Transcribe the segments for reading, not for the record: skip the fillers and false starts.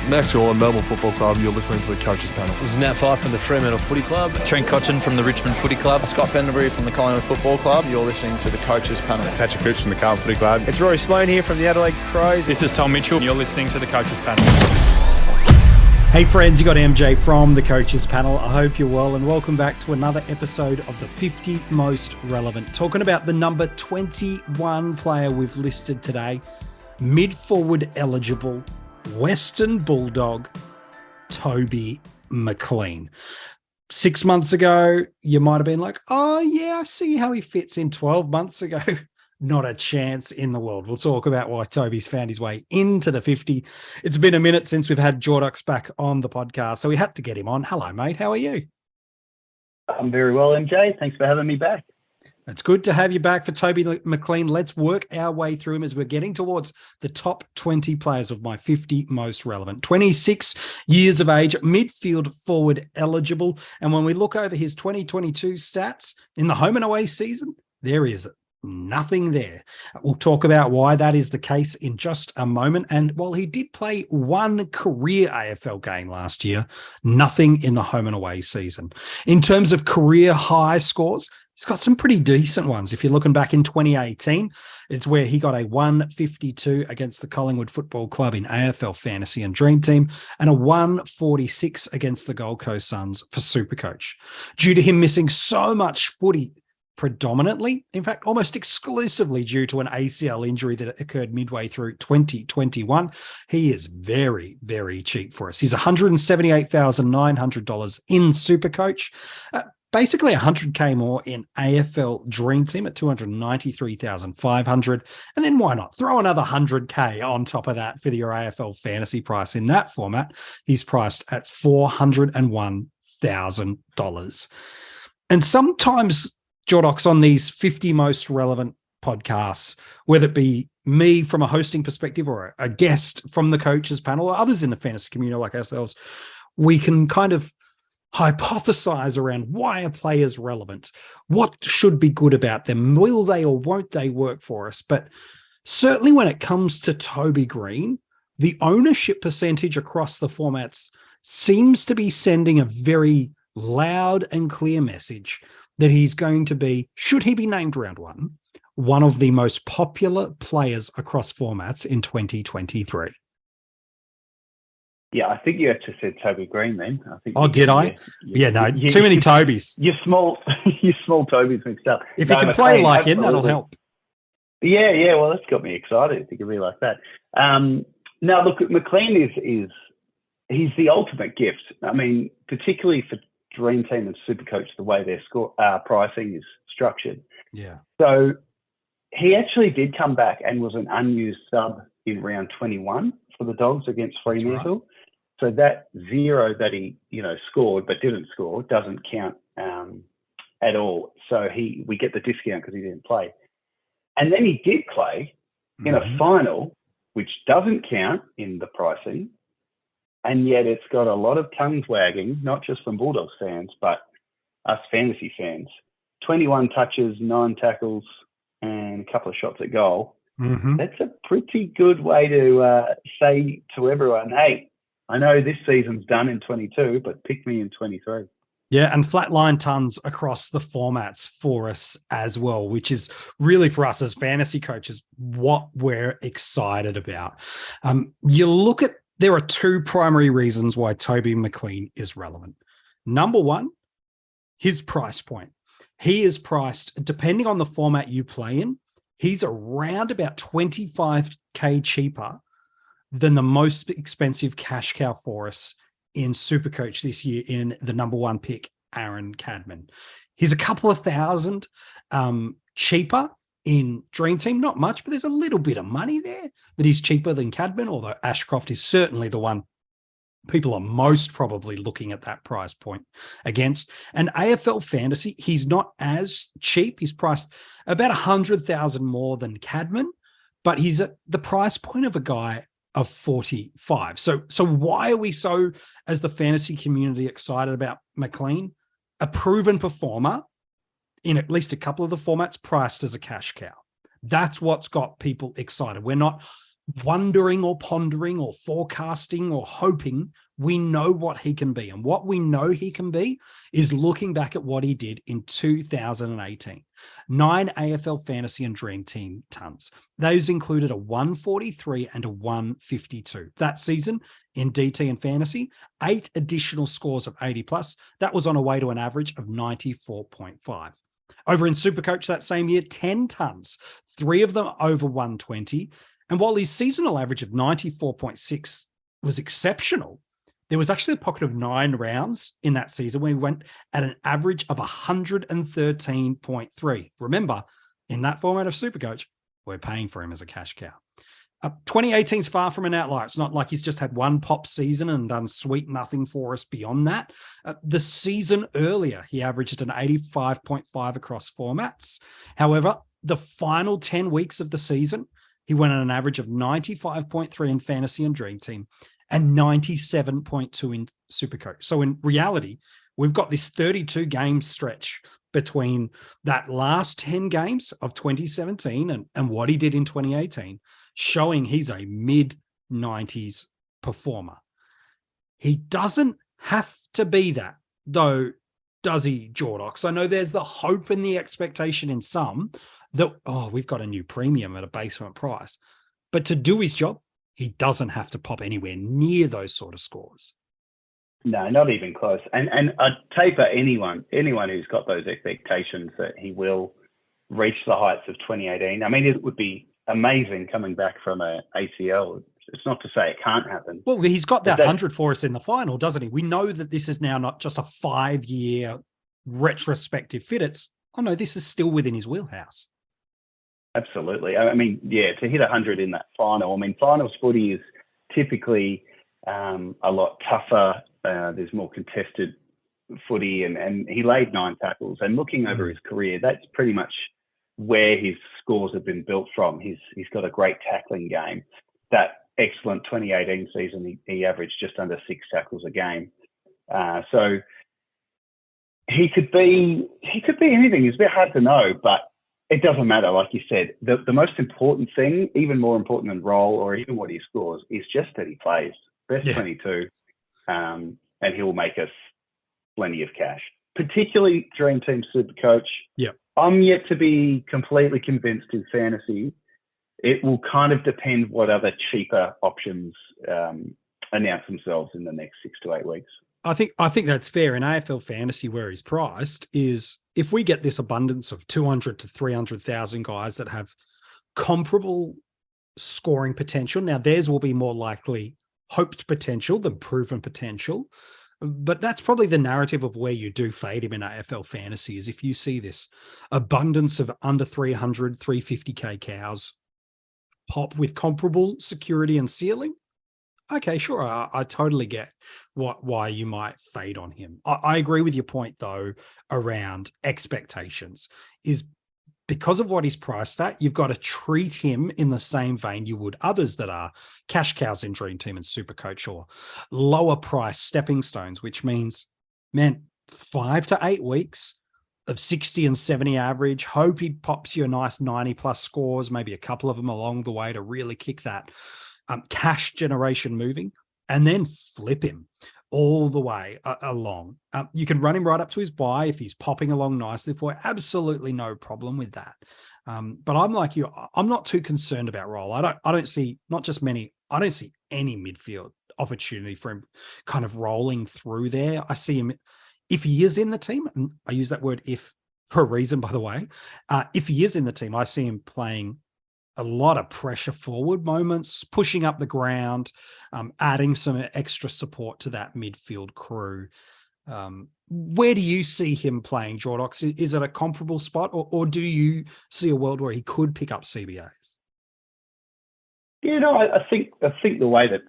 Max Gorlin, Melbourne Football Club. You're listening to the Coaches Panel. This is Nat Fyfe from the Fremantle Footy Club. Trent Cotchin from the Richmond Footy Club. Scott Pendlebury from the Collingwood Football Club. You're listening to the Coaches Panel. Patrick Cooch from the Carlton Footy Club. It's Rory Sloane here from the Adelaide Crows. This is Tom Mitchell. You're listening to the Coaches Panel. Hey friends, you got MJ from the Coaches Panel. I hope you're well and welcome back to another episode of the 50 Most Relevant. Talking about the number 21 player we've listed today, mid-forward eligible, Western Bulldog, Toby McLean. 6 months ago, you might have been like, oh yeah, I see how he fits in. 12 months ago, not a chance in the world. We'll talk about why Toby's found his way into the 50. It's been a minute since we've had Jordox back on the podcast, so we had to get him on. Hello, mate. How are you? I'm very well, MJ. Thanks for having me back. It's good to have you back for Toby McLean. Let's work our way through him as we're getting towards the top 20 players of my 50 most relevant. 26 years of age, midfield forward eligible. And when we look over his 2022 stats in the home and away season, there is nothing there. We'll talk about why that is the case in just a moment. And while he did play one career AFL game last year, nothing in the home and away season. In terms of career high scores, he's got some pretty decent ones. If you're looking back in 2018, it's where he got a 152 against the Collingwood Football Club in AFLFantasy and DreamTeam and a 146 against the Gold Coast Suns for SuperCoach. Due to him missing so much footy, predominantly, in fact, almost exclusively due to an ACL injury that occurred midway through 2021, he is very, very cheap for us. He's $178,900 in SuperCoach. Basically $100K more in AFL DreamTeam at $293,500. And then why not throw another $100K on top of that for your AFL fantasy price in that format? He's priced at $401,000. And sometimes, Jordox, on these 50 most relevant podcasts, whether it be me from a hosting perspective or a guest from the Coaches Panel or others in the fantasy community like ourselves, we can kind of hypothesize around why a player is relevant, what should be good about them, will they or won't they work for us. But certainly when it comes to Toby Green, the ownership percentage across the formats seems to be sending a very loud and clear message that he's going to be, should he be named round one of the most popular players across formats in 2023. Yeah, I think you actually said Toby Green then. Did I? Too many Tobys. You're small Tobys mixed up. If you can play like him, that'll help. Yeah, well, that's got me excited if you can be like that. Now, look, McLean he's the ultimate gift. I mean, particularly for Dream Team and SuperCoach, the way their pricing is structured. Yeah. So he actually did come back and was an unused sub in round 21 for the Dogs against Fremantle. Right. So that zero that he, scored but didn't score doesn't count at all. So we get the discount because he didn't play. And then he did play in a final, which doesn't count in the pricing. And yet it's got a lot of tongues wagging, not just from Bulldogs fans, but us fantasy fans. 21 touches, 9 tackles, and a couple of shots at goal. Mm-hmm. That's a pretty good way to say to everyone, hey, I know this season's done in 22, but pick me in 23. Yeah, and flatline tons across the formats for us as well, which is really for us as fantasy coaches what we're excited about. You look at, there are two primary reasons why Toby McLean is relevant. Number one, his price point. He is priced, depending on the format you play in, he's around about 25K cheaper than the most expensive cash cow for us in SuperCoach this year in the number one pick, Aaron Cadman. He's a couple of thousand cheaper in DreamTeam, not much, but there's a little bit of money there that he's cheaper than Cadman, although Ashcroft is certainly the one people are most probably looking at that price point against. And AFL Fantasy, he's not as cheap. He's priced about 100,000 more than Cadman, but he's at the price point of a guy of 45. So why are we so, as the fantasy community, excited about McLean? A proven performer in at least a couple of the formats priced as a cash cow. That's what's got people excited. We're not wondering or pondering or forecasting or hoping we know what he can be. And what we know he can be is looking back at what he did in 2018. 9 AFL Fantasy and Dream Team tons. Those included a 143 and a 152. That season in DT and Fantasy, 8 additional scores of 80 plus. That was on a way to an average of 94.5. Over in SuperCoach that same year, 10 tons, 3 of them over 120. And while his seasonal average of 94.6 was exceptional, there was actually a pocket of 9 rounds in that season when he went at an average of 113.3. Remember, in that format of SuperCoach, we're paying for him as a cash cow. 2018 is far from an outlier. It's not like he's just had one pop season and done sweet nothing for us beyond that. The season earlier, he averaged an 85.5 across formats. However, the final 10 weeks of the season, he went on an average of 95.3 in Fantasy and Dream Team and 97.2 in SuperCoach. So in reality, we've got this 32 game stretch between that last 10 games of 2017 and what he did in 2018, showing he's a mid-90s performer. He doesn't have to be that, though, does he, Jordox? I know there's the hope and the expectation in some that, oh, we've got a new premium at a basement price. But to do his job, he doesn't have to pop anywhere near those sort of scores. No, not even close. And I'd taper anyone who's got those expectations that he will reach the heights of 2018. I mean, it would be amazing coming back from a ACL. It's not to say it can't happen. Well, he's got that 100 for us in the final, doesn't he? We know that this is now not just a 5-year retrospective fit. It's, oh no, this is still within his wheelhouse. Absolutely. I mean, yeah, to hit 100 in that final. I mean, finals footy is typically a lot tougher. There's more contested footy, and he laid 9 tackles. And looking over his career, that's pretty much where his scores have been built from. He's got a great tackling game. That excellent 2018 season, he averaged just under 6 tackles a game. So he could be anything. It's a bit hard to know, but it doesn't matter. Like you said, the most important thing, even more important than role or even what he scores, is just that he plays. Best 22, and he'll make us plenty of cash, particularly Dream Team SuperCoach. Yeah. I'm yet to be completely convinced in fantasy. It will kind of depend what other cheaper options announce themselves in the next 6 to 8 weeks. I think that's fair. In AFL Fantasy, where he's priced, is if we get this abundance of 200 to 300,000 guys that have comparable scoring potential, now theirs will be more likely hoped potential than proven potential. But that's probably the narrative of where you do fade him in AFL Fantasy, is if you see this abundance of under 300, 350K cows pop with comparable security and ceiling. Okay, sure. I totally get why you might fade on him. I agree with your point, though, around expectations. Is because of what he's priced at, you've got to treat him in the same vein you would others that are cash cows in Dream Team and SuperCoach, or lower price stepping stones, which means, man, 5 to 8 weeks of 60 and 70 average. Hope he pops you a nice 90 plus scores, maybe a couple of them along the way to really kick that cash generation moving, and then flip him all the way along. You can run him right up to his buy if he's popping along nicely for it. Absolutely no problem with that. But I'm like you, I'm not too concerned about role. I don't see I don't see any midfield opportunity for him kind of rolling through there. I see him, if he is in the team, and I use that word if for a reason, by the way, if he is in the team, I see him playing a lot of pressure forward moments, pushing up the ground, adding some extra support to that midfield crew. Where do you see him playing, Jordox? Is it a comparable spot, or do you see a world where he could pick up CBAs? Yeah, no, I think the way that,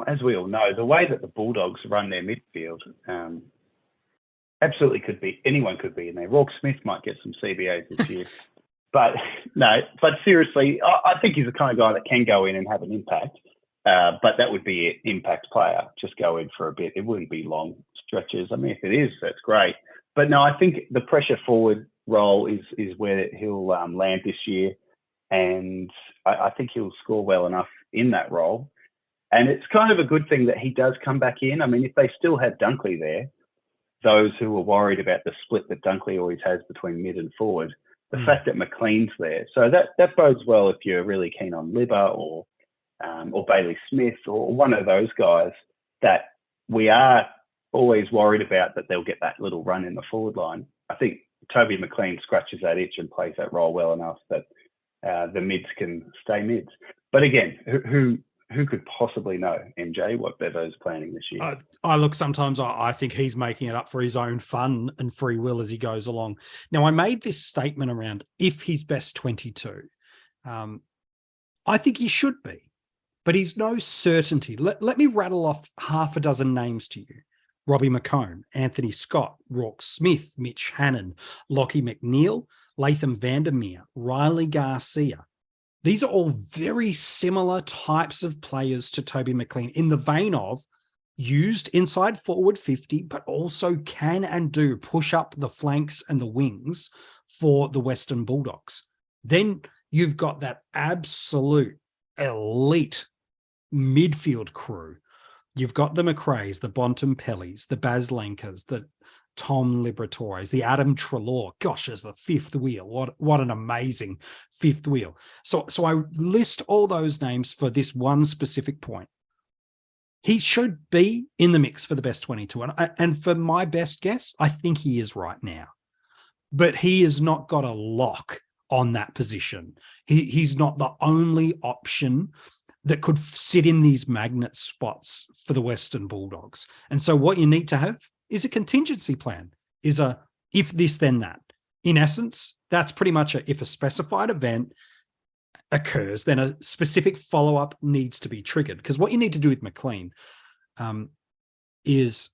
as we all know, the way that the Bulldogs run their midfield, absolutely could be, anyone could be in there. Rourke Smith might get some CBAs this year. But seriously, I think he's the kind of guy that can go in and have an impact. But that would be an impact player. Just go in for a bit. It wouldn't be long stretches. I mean, if it is, that's great. But no, I think the pressure forward role is where he'll land this year. And I think he'll score well enough in that role. And it's kind of a good thing that he does come back in. I mean, if they still had Dunkley there, those who were worried about the split that Dunkley always has between mid and forward, the fact that McLean's there. So that bodes well if you're really keen on Libba or Bailey Smith or one of those guys that we are always worried about that they'll get that little run in the forward line. I think Toby McLean scratches that itch and plays that role well enough that the mids can stay mids. But again, who could possibly know, MJ, what Bevo's planning this year? I look, sometimes I think he's making it up for his own fun and free will as he goes along. Now, I made this statement around if he's best 22. I think he should be, but he's no certainty. Let me rattle off half a dozen names to you. Robbie McComb, Anthony Scott, Rourke Smith, Mitch Hannon, Lockie McNeil, Latham Vandermeer, Riley Garcia. These are all very similar types of players to Toby McLean in the vein of used inside forward 50, but also can and do push up the flanks and the wings for the Western Bulldogs. Then you've got that absolute elite midfield crew. You've got the McRaes, the Bontempellis, the Baz Lankers, the Tom Liberatores, the Adam Treloar. Gosh, as the fifth wheel. What an amazing fifth wheel. So I list all those names for this one specific point. He should be in the mix for the best 22. And for my best guess, I think he is right now. But he has not got a lock on that position. He's not the only option that could sit in these magnet spots for the Western Bulldogs. And so what you need to have is a contingency plan, is a if this, then that. In essence, that's pretty much if a specified event occurs, then a specific follow-up needs to be triggered. Because what you need to do with McLean is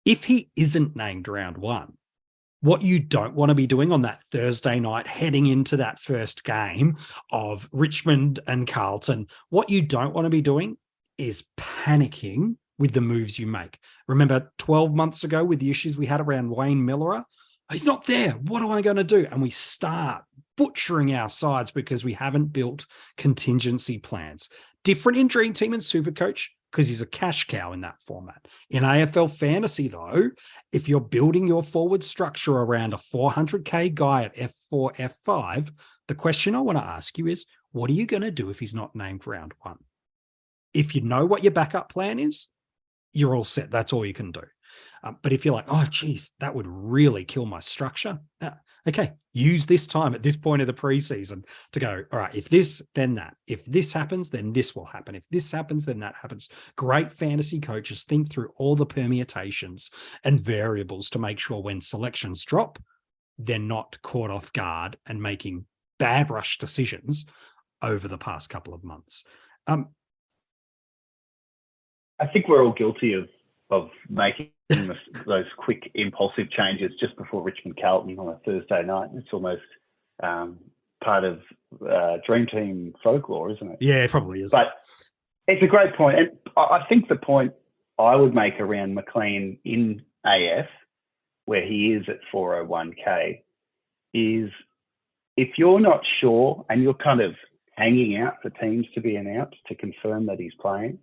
if he isn't named round one, what you don't want to be doing on that Thursday night heading into that first game of Richmond and Carlton, what you don't want to be doing is panicking with the moves you make. Remember 12 months ago with the issues we had around Wayne Miller? He's not there. What am I going to do? And we start butchering our sides because we haven't built contingency plans. Different in Dream Team and SuperCoach because he's a cash cow in that format. In AFL Fantasy, though, if you're building your forward structure around a 400K guy at F4, F5, the question I want to ask you is, what are you going to do if he's not named round one? If you know what your backup plan is, you're all set. That's all you can do. But if you're like, oh, geez, that would really kill my structure. Okay, use this time at this point of the preseason to go, all right, if this, then that. If this happens, then this will happen. If this happens, then that happens. Great fantasy coaches think through all the permutations and variables to make sure when selections drop, they're not caught off guard and making bad rush decisions over the past couple of months. I think we're all guilty of making those quick impulsive changes just before Richmond Carlton on a Thursday night. It's almost part of Dream Team folklore, isn't it? Yeah, it probably is. But it's a great point. And I think the point I would make around McLean in AF, where he is at 401k, is if you're not sure and you're kind of hanging out for teams to be announced to confirm that he's playing,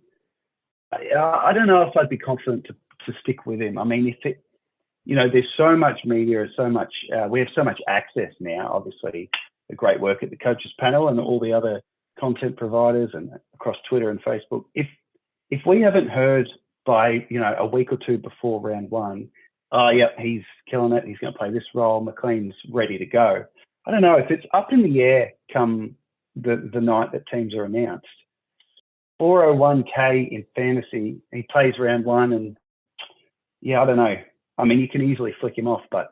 I don't know if I'd be confident to stick with him. I mean, if it, there's so much media, we have so much access now, obviously, the great work at the coaches panel and all the other content providers and across Twitter and Facebook. If we haven't heard by, a week or two before round one, oh, yeah, he's killing it, he's going to play this role, McLean's ready to go. I don't know if it's up in the air come the night that teams are announced. 401k in fantasy, he plays round one, and I don't know. I mean, you can easily flick him off, but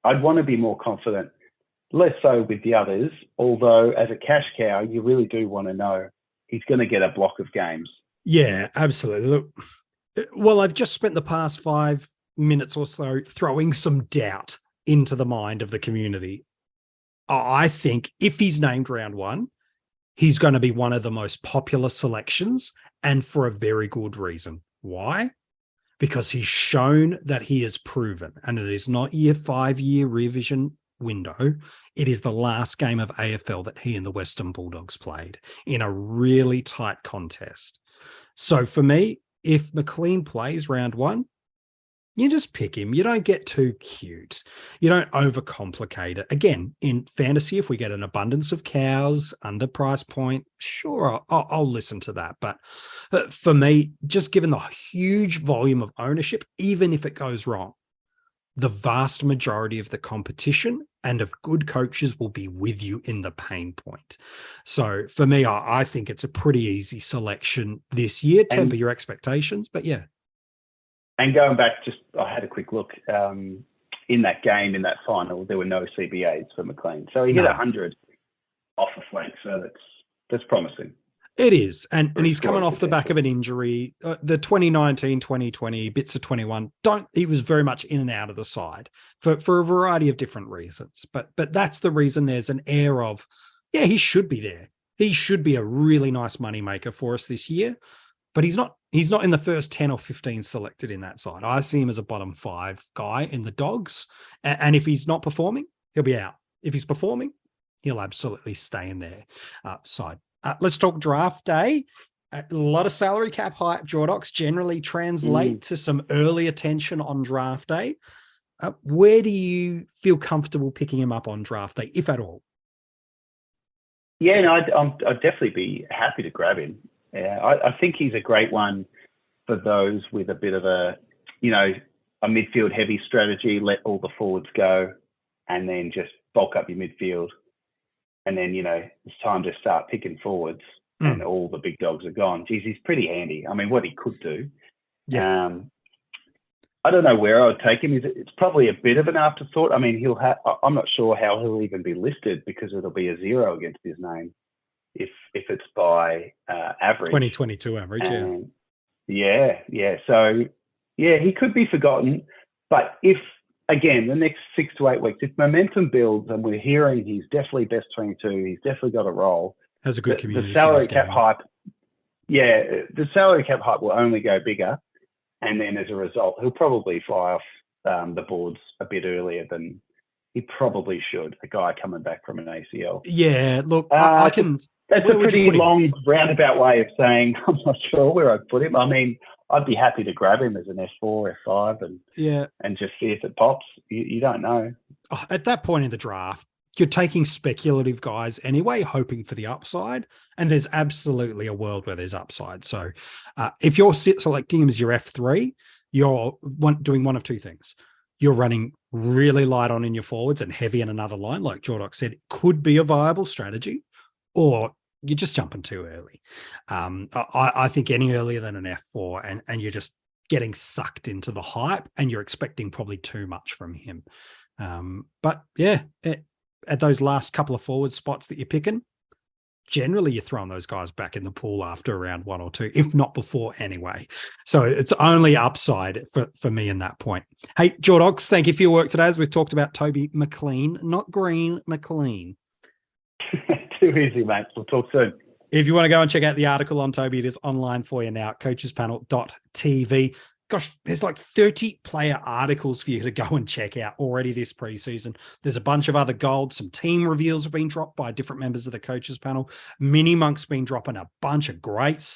I'd want to be more confident, less so with the others, although as a cash cow, you really do want to know he's going to get a block of games. Yeah, absolutely. Look, well, I've just spent the past 5 minutes or so throwing some doubt into the mind of the community. I think if he's named round one, he's going to be one of the most popular selections, and for a very good reason. Why? Because he's shown that he is proven, and it is not your 5-year revision window, it is the last game of AFL that he and the Western Bulldogs played in a really tight contest. So for me, if McLean plays round 1, you just pick him. You don't get too cute. You don't overcomplicate it. Again, in fantasy, if we get an abundance of cows under price point, sure, I'll listen to that. But for me, just given the huge volume of ownership, even if it goes wrong, the vast majority of the competition and of good coaches will be with you in the pain point. So for me, I think it's a pretty easy selection this year. Temper your expectations, but yeah. And going back, I had a quick look in that game, in that final, there were no CBAs for McLean. So he hit 100 off the flank. So that's promising. It is. And he's coming off the back of an injury. The 2019, 2020, bits of 21, he was very much in and out of the side for a variety of different reasons. But that's the reason there's an air of, yeah, he should be there. He should be a really nice moneymaker for us this year. But he's not in the first 10 or 15 selected in that side. I see him as a bottom 5 guy in the Dogs. And if he's not performing, he'll be out. If he's performing, he'll absolutely stay in their side. Let's talk draft day. A lot of salary cap hype, Jordox, generally translate to some early attention on draft day. Where do you feel comfortable picking him up on draft day, if at all? Yeah, no, I'd definitely be happy to grab him. Yeah, I think he's a great one for those with a bit of a midfield heavy strategy, let all the forwards go and then just bulk up your midfield. And then, it's time to start picking forwards and all the big dogs are gone. Geez, he's pretty handy. I mean, what he could do. Yeah. I don't know where I would take him. It's probably a bit of an afterthought. I mean, I'm not sure how he'll even be listed because it'll be a 0 against his name if it's by average. 2022 average, yeah. So, yeah, he could be forgotten. But if, again, the next 6 to 8 weeks, if momentum builds and we're hearing he's definitely best 22, he's definitely got a role. Has a good community. The salary cap hype, the salary cap hype will only go bigger. And then as a result, he'll probably fly off the boards a bit earlier than he probably should, a guy coming back from an ACL. Yeah, look, I can... That's a pretty long roundabout way of saying I'm not sure where I'd put him. I mean, I'd be happy to grab him as an F4, F5 and just see if it pops. You don't know. At that point in the draft, you're taking speculative guys anyway, hoping for the upside. And there's absolutely a world where there's upside. So if you're selecting him as your F3, you're doing one of two things. You're running really light on in your forwards and heavy in another line, like Jordox said, could be a viable strategy, or you're just jumping too early. I think any earlier than an F4 and you're just getting sucked into the hype and you're expecting probably too much from him. But yeah, at those last couple of forward spots that you're picking, generally you're throwing those guys back in the pool after around 1 or 2, if not before anyway. So it's only upside for me in that point. Hey, Jordox, thank you for your work today. As we've talked about Toby McLean, not Green, McLean. Too easy, mate. We'll talk soon. If you want to go and check out the article on Toby, it is online for you now at coachespanel.tv. Gosh, there's like 30 player articles for you to go and check out already this preseason. There's a bunch of other gold. Some team reveals have been dropped by different members of the coaches panel. Mini Monk's been dropping a bunch of great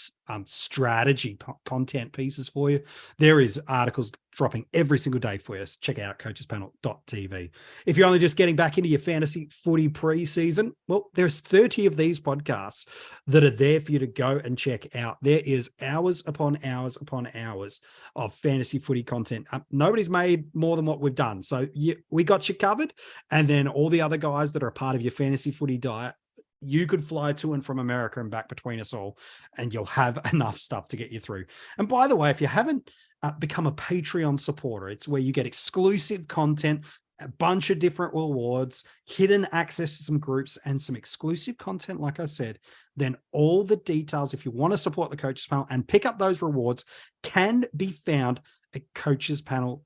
strategy content pieces for you. There is articles dropping every single day for you. Check out coachespanel.tv. If you're only just getting back into your fantasy footy preseason, well, there's 30 of these podcasts that are there for you to go and check out. There is hours upon hours upon hours of fantasy footy content. Nobody's made more than what we've done. So we got you covered. And then all the other guys that are a part of your fantasy footy diet, you could fly to and from America and back between us all, and you'll have enough stuff to get you through. And by the way, if you haven't become a Patreon supporter, it's where you get exclusive content, a bunch of different rewards, hidden access to some groups, and some exclusive content, like I said. Then all the details, if you want to support the Coaches Panel and pick up those rewards, can be found at coachespanel.tv.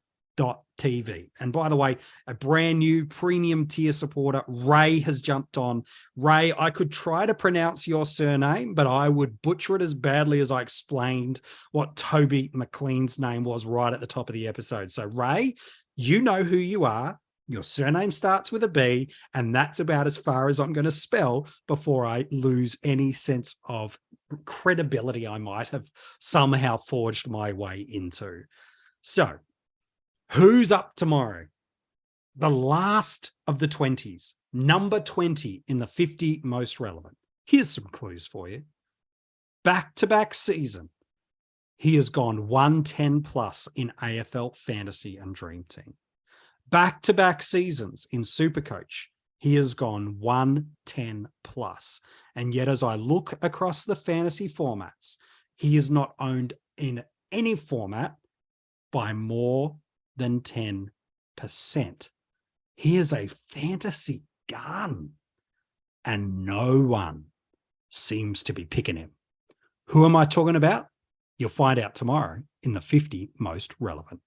And by the way, a brand new premium tier supporter, Ray, has jumped on. Ray, I could try to pronounce your surname, but I would butcher it as badly as I explained what Toby McLean's name was right at the top of the episode. So Ray, you know who you are. Your surname starts with a B, and that's about as far as I'm going to spell before I lose any sense of credibility I might have somehow forged my way into. So, who's up tomorrow? The last of the 20s, number 20 in the 50 most relevant. Here's some clues for you. Back-to-back season, he has gone 110 plus in AFL Fantasy and Dream Team. Back-to-back seasons in SuperCoach, he has gone 110 plus. And yet, as I look across the fantasy formats, he is not owned in any format by more than 10%. He is a fantasy gun, and no one seems to be picking him. Who am I talking about? You'll find out tomorrow in the 50 most relevant.